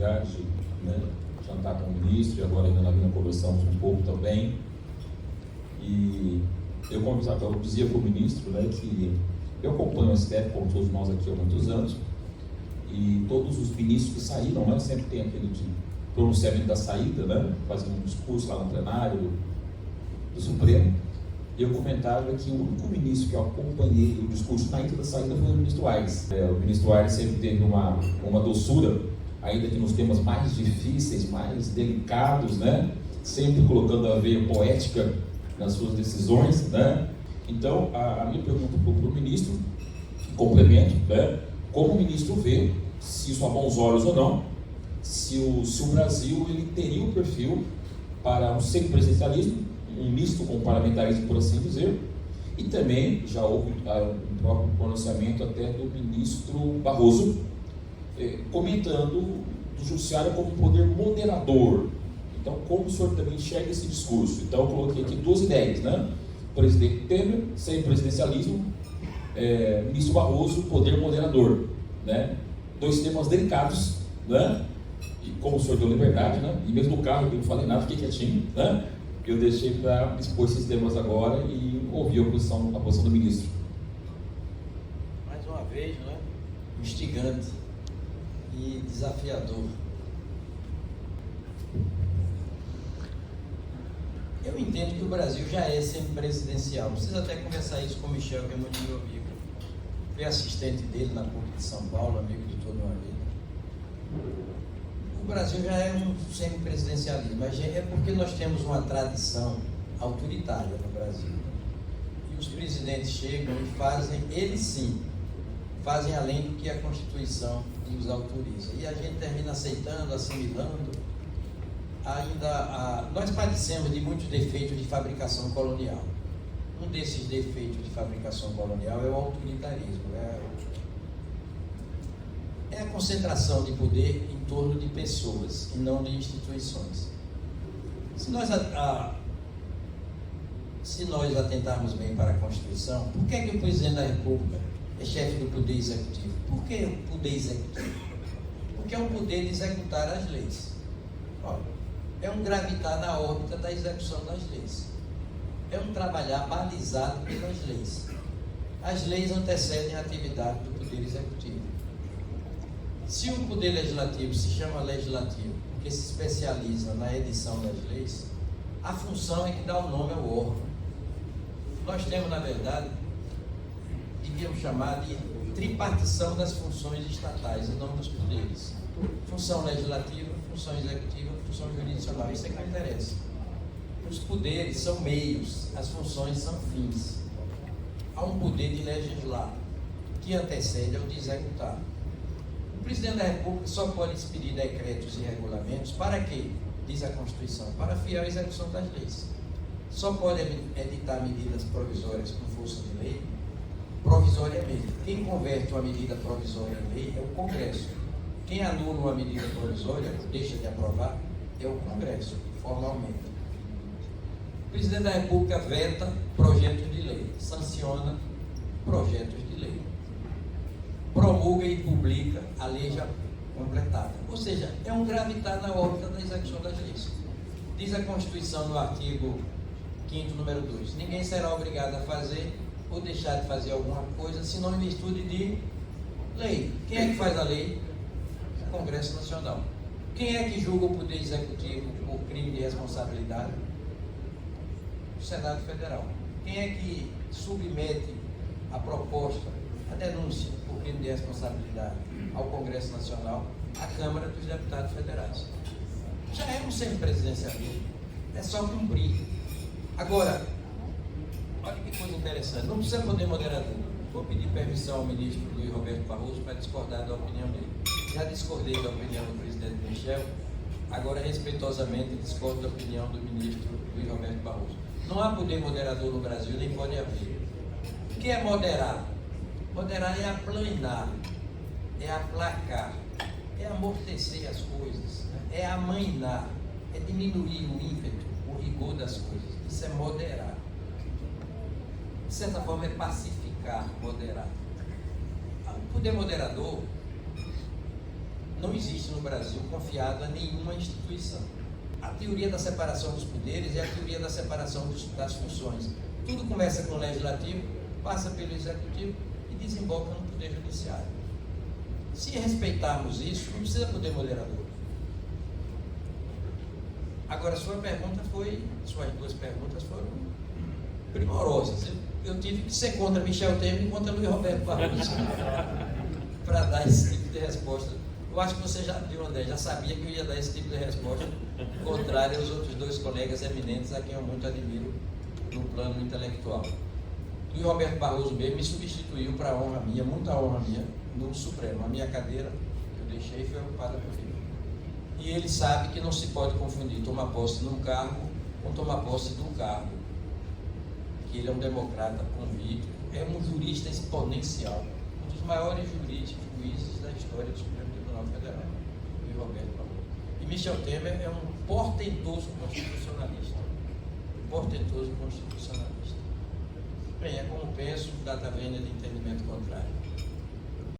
oportunidade de, né, jantar com o ministro, e agora ainda na minha conversamos um pouco também. E eu dizia para o ministro, né, que eu acompanho o STF, como todos nós aqui há muitos anos, e todos os ministros que saíram, né, sempre tem aquele de pronunciamento da saída, né, fazendo um discurso lá no plenário do Supremo. E eu comentava que o único ministro que eu acompanhei o discurso na ida da saída foi o ministro Aires. O ministro Aires sempre teve uma doçura, ainda que nos temas mais difíceis, mais delicados, né? Sempre colocando a veia poética nas suas decisões, né? Então, a minha pergunta para o ministro, complemento, né? Como o ministro vê, se isso a bons olhos ou não, se o Brasil ele teria o perfil para um semipresidencialismo, um misto com o parlamentarismo, por assim dizer, e também já houve um próprio pronunciamento até do ministro Barroso, comentando do judiciário como um poder moderador. Então, como o senhor também enxerga esse discurso? Então, eu coloquei aqui duas ideias, né? Presidente Temer, semipresidencialismo, ministro Barroso, poder moderador, né? Dois temas delicados, né? E como o senhor deu liberdade, né? E mesmo no carro, eu não falei nada, fiquei quietinho, né? Eu deixei para expor esses temas agora e ouvir a posição do ministro. Mais uma vez, né? Instigante e desafiador. Eu entendo que o Brasil já é semipresidencial. Precisa até conversar isso com o Michel, que é muito meu amigo. Fui assistente dele na PUC de São Paulo, amigo de toda uma vida. O Brasil já é um semipresidencialismo, mas é porque nós temos uma tradição autoritária no Brasil. E os presidentes chegam e fazem, eles sim, fazem além do que a Constituição nos autoriza. E a gente termina aceitando, assimilando. Nós padecemos de muitos defeitos de fabricação colonial. Um desses defeitos de fabricação colonial é o autoritarismo, é a concentração de poder em torno de pessoas e não de instituições. Se nós atentarmos bem para a Constituição, por que o presidente da República é chefe do poder executivo? Por que o poder executivo? Porque é um poder de executar as leis. Olha, é um gravitar na órbita da execução das leis. É um trabalhar balizado pelas leis. As leis antecedem a atividade do poder executivo. Se o poder legislativo se chama legislativo porque se especializa na edição das leis, a função é que dá o nome ao órgão. Nós temos, na verdade, devíamos chamar de tripartição das funções estatais, em nome dos poderes. Função legislativa, função executiva, função jurisdicional. Isso é que não interessa. Os poderes são meios, as funções são fins. Há um poder de legislar, que antecede ao de executar. O presidente da República só pode expedir decretos e regulamentos para quê? Diz a Constituição, para fiel execução das leis. Só pode editar medidas provisórias com força de lei, provisoriamente. Quem converte uma medida provisória em lei é o Congresso. Quem anula uma medida provisória, deixa de aprovar, é o Congresso, formalmente. O presidente da República veta projetos de lei, sanciona projetos de lei, promulga e publica a lei já completada. Ou seja, é um gravitar na órbita da execução das leis. Diz a Constituição no artigo 5º, número 2, ninguém será obrigado a fazer ou deixar de fazer alguma coisa, senão em virtude de lei. Quem é que faz a lei? O Congresso Nacional. Quem é que julga o Poder Executivo por crime de responsabilidade? O Senado Federal. Quem é que submete a proposta, a denúncia por crime de responsabilidade ao Congresso Nacional? A Câmara dos Deputados Federais. Já é um semipresidencialismo. É só cumprir. Agora, olha que coisa interessante. Não precisa poder moderador. Vou pedir permissão ao ministro Luiz Roberto Barroso para discordar da opinião dele. Já discordei da opinião do presidente Michel, agora respeitosamente discordo da opinião do ministro Luiz Roberto Barroso. Não há poder moderador no Brasil, nem pode haver. O que é moderar? Moderar é aplanar, é aplacar, é amortecer as coisas, é amainar, é diminuir o ímpeto, o rigor das coisas. Isso é moderar. De certa forma é pacificar, moderar. O poder moderador não existe no Brasil confiado a nenhuma instituição. A teoria da separação dos poderes é a teoria da separação das funções. Tudo começa com o legislativo, passa pelo executivo e desemboca no poder judiciário. Se respeitarmos isso, não precisa poder moderador. Agora, suas duas perguntas foram primorosas. Eu tive que ser contra Michel Temer e contra Luiz Roberto Barroso para dar esse tipo de resposta. Eu acho que você já sabia que eu ia dar esse tipo de resposta, contrário aos outros dois colegas eminentes a quem eu muito admiro no plano intelectual. Luiz Roberto Barroso mesmo me substituiu para honra minha, muita honra minha, no Supremo. A minha cadeira que eu deixei foi ocupada por ele. E ele sabe que não se pode confundir tomar posse num cargo com tomar posse de um cargo. Que ele é um democrata convicto, é um jurista exponencial, um dos maiores juízes da história do Supremo Tribunal Federal, Luiz Roberto Barroso. E Michel Temer é um portentoso constitucionalista. Portentoso constitucionalista. Bem, é como penso, data vênia de entendimento contrário.